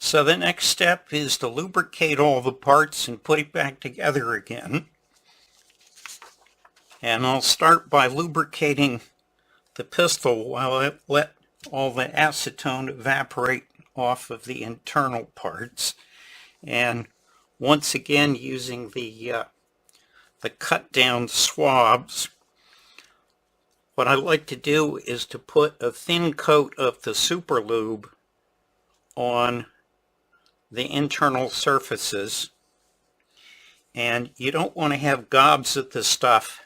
So the next step is to lubricate all the parts and put it back together again. And I'll start by lubricating the pistol while I let all the acetone evaporate off of the internal parts. And once again, using the cut down swabs, what I like to do is to put a thin coat of the super lube on the internal surfaces. And you don't want to have gobs of the stuff.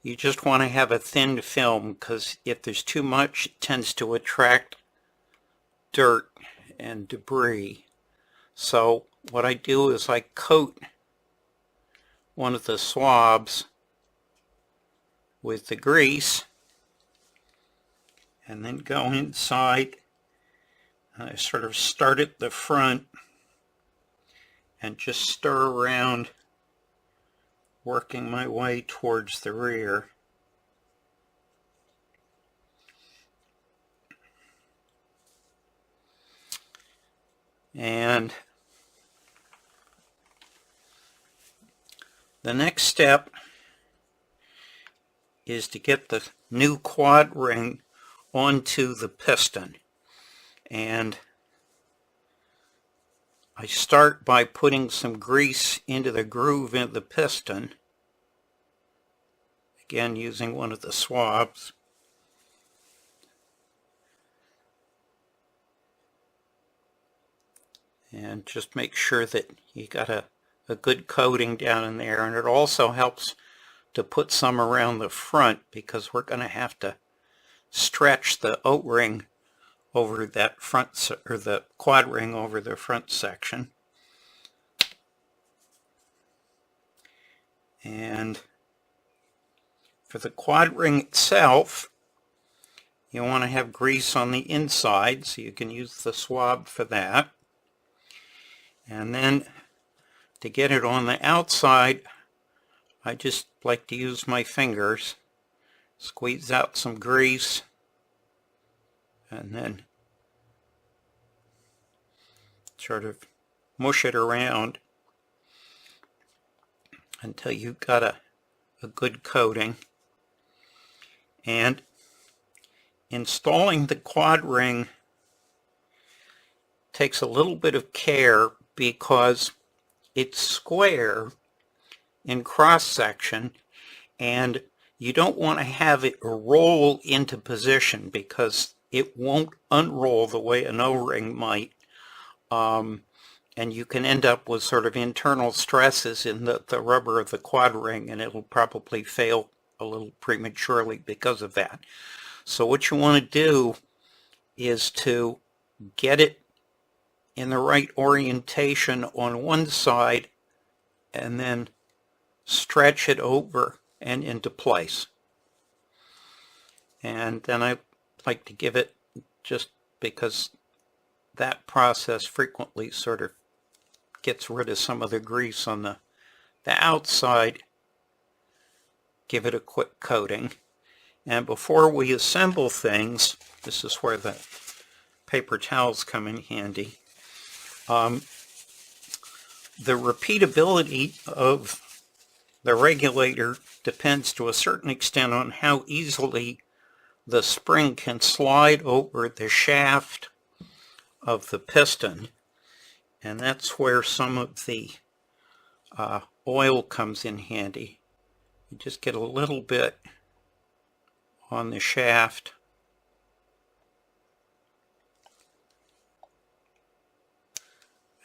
You just want to have a thin film, because if there's too much, it tends to attract dirt and debris. So what I do is I coat one of the swabs with the grease and then go inside. I sort of start at the front and just stir around, working my way towards the rear. And the next step is to get the new quad ring onto the piston. And I start by putting some grease into the groove in the piston, again using one of the swabs. And just make sure that you got a good coating down in there. And it also helps to put some around the front, because we're going to have to stretch the O-ring over that front, or the quad ring over the front section. And for the quad ring itself, you want to have grease on the inside, so you can use the swab for that. And then to get it on the outside, I just like to use my fingers, squeeze out some grease, and then sort of mush it around until you've got a good coating. And installing the quad ring takes a little bit of care, because it's square in cross section, and you don't want to have it roll into position, because it won't unroll the way an O-ring might, and you can end up with sort of internal stresses in the rubber of the quad ring, and it'll probably fail a little prematurely because of that. So what you want to do is to get it in the right orientation on one side and then stretch it over and into place. And then I like to give it, just because that process frequently sort of gets rid of some of the grease on the outside, give it a quick coating. And before we assemble things, this is where the paper towels come in handy. The repeatability of the regulator depends to a certain extent on how easily the spring can slide over the shaft of the piston, and that's where some of the oil comes in handy. You just get a little bit on the shaft,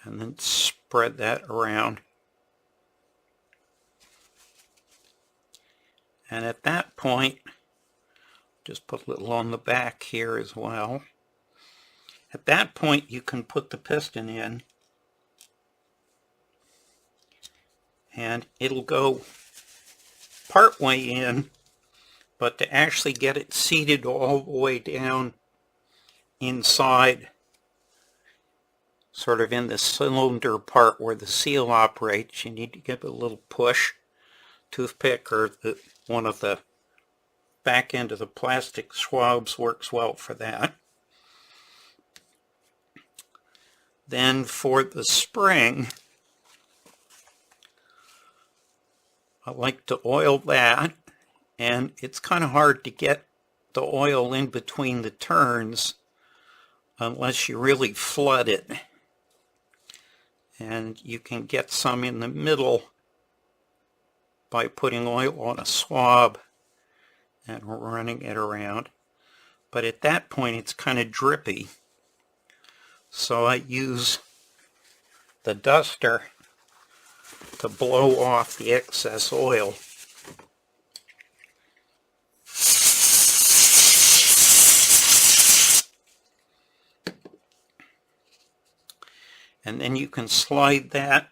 and then spread that around. And at that point, just put a little on the back here as well. At that point, you can put the piston in, and it'll go part way in, but to actually get it seated all the way down inside, sort of in the cylinder part where the seal operates, you need to give it a little push. Toothpick or one of the back end of the plastic swabs works well for that. Then for the spring, I like to oil that, and it's kind of hard to get the oil in between the turns unless you really flood it. And you can get some in the middle by putting oil on a swab and running it around. But at that point it's kind of drippy. So I use the duster to blow off the excess oil. And then you can slide that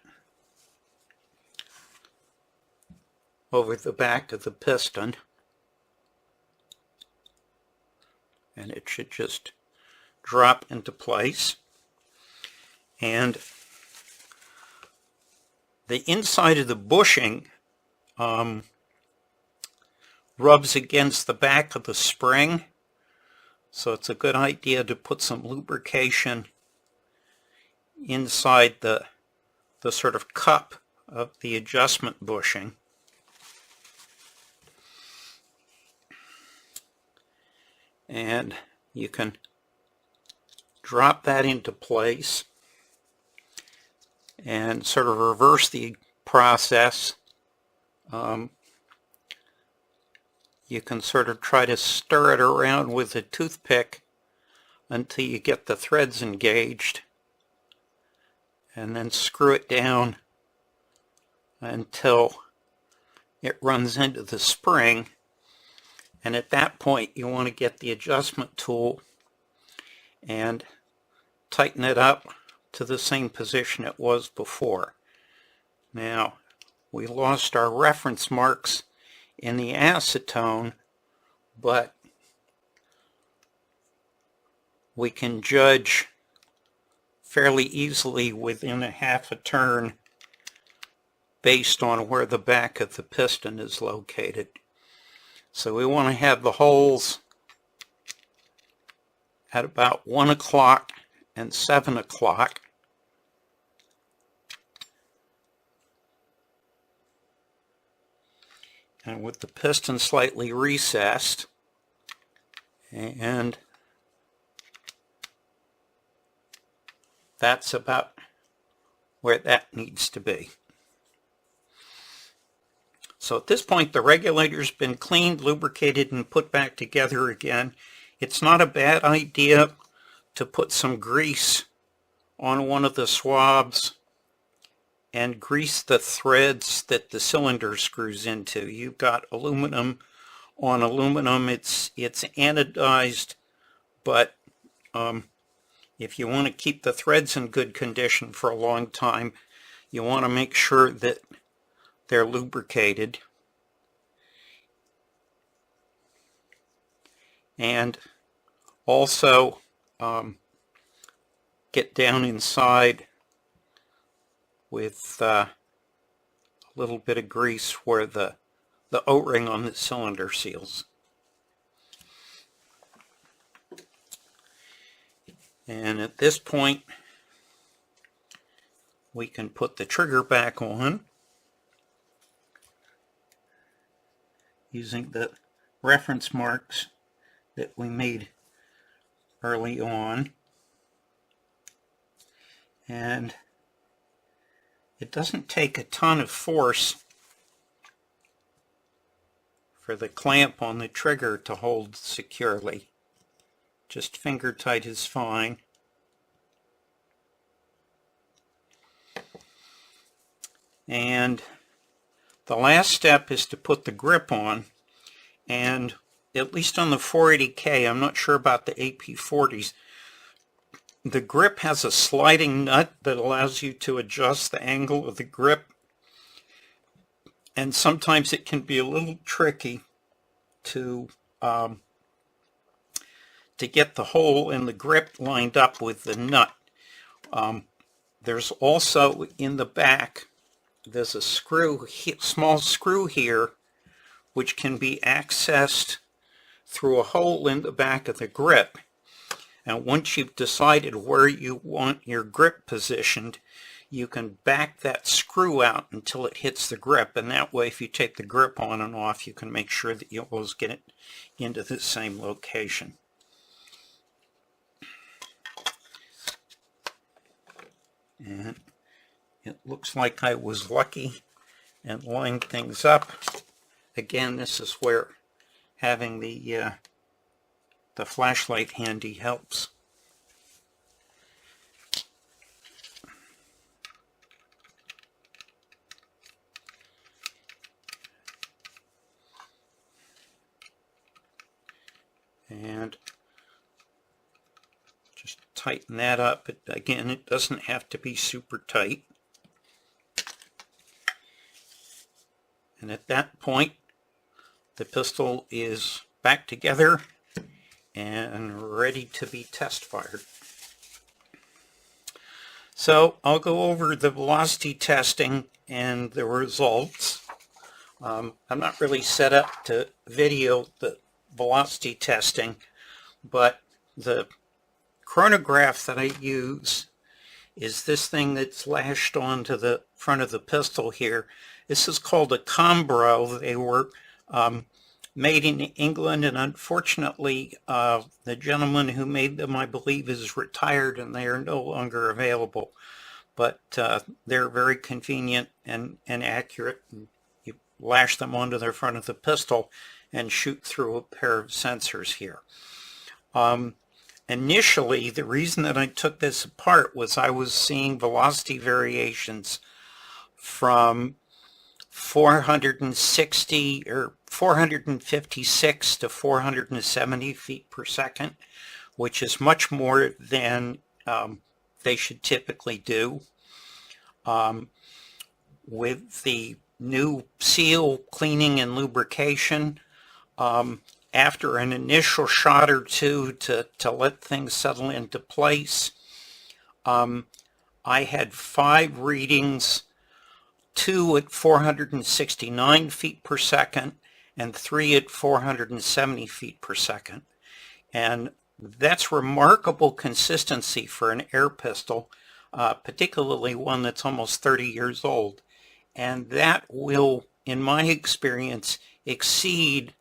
over the back of the piston, and it should just drop into place. And the inside of the bushing rubs against the back of the spring, so it's a good idea to put some lubrication inside the sort of cup of the adjustment bushing. And you can drop that into place and sort of reverse the process. You can sort of try to stir it around with a toothpick until you get the threads engaged, and then screw it down until it runs into the spring. And at that point you want to get the adjustment tool and tighten it up to the same position it was before. Now, we lost our reference marks in the acetone, but we can judge fairly easily within a half a turn based on where the back of the piston is located. So we want to have the holes at about 1 o'clock and 7 o'clock. And with the piston slightly recessed, and that's about where that needs to be. So at this point the regulator's been cleaned, lubricated, and put back together again. It's not a bad idea to put some grease on one of the swabs and grease the threads that the cylinder screws into. You've got aluminum on aluminum. It's anodized, but if you want to keep the threads in good condition for a long time, you want to make sure that they're lubricated. And also get down inside with a little bit of grease where the O-ring on the cylinder seals. And at this point we can put the trigger back on using the reference marks that we made early on. And it doesn't take a ton of force for the clamp on the trigger to hold securely. Just finger tight is fine. And the last step is to put the grip on, and at least on the 480K, I'm not sure about the AP40s, the grip has a sliding nut that allows you to adjust the angle of the grip, and sometimes it can be a little tricky to get the hole in the grip lined up with the nut. There's also in the back, there's a small screw here, which can be accessed through a hole in the back of the grip. And once you've decided where you want your grip positioned, you can back that screw out until it hits the grip, and that way if you take the grip on and off, you can make sure that you always get it into the same location. And it looks like I was lucky and lined things up. Again, this is where having the flashlight handy helps. And just tighten that up. But again, it doesn't have to be super tight. And at that point, the pistol is back together and ready to be test fired. So I'll go over the velocity testing and the results. I'm not really set up to video the velocity testing, but the chronograph that I use is this thing that's lashed onto the front of the pistol here. This is called a Combro. They were made in England, and unfortunately the gentleman who made them, I believe, is retired and they are no longer available. But they're very convenient and accurate. You lash them onto the front of the pistol and shoot through a pair of sensors here. Initially, the reason that I took this apart was I was seeing velocity variations from 460 or 456 to 470 feet per second, which is much more than they should typically do. With the new seal cleaning and lubrication, after an initial shot or two to let things settle into place, I had 5 readings, 2 at 469 feet per second and 3 at 470 feet per second. And that's remarkable consistency for an air pistol, particularly one that's almost 30 years old. And that will, in my experience, exceed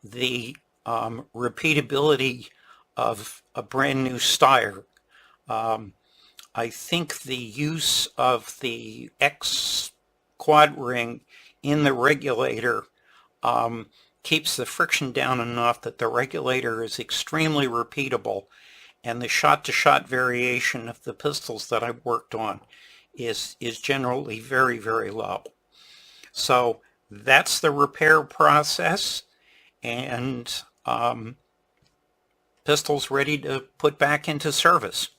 the repeatability of a brand new Steyr. I think the use of the X quad ring in the regulator keeps the friction down enough that the regulator is extremely repeatable, and the shot-to-shot variation of the pistols that I've worked on is generally very, very low. So that's the repair process, and pistols ready to put back into service.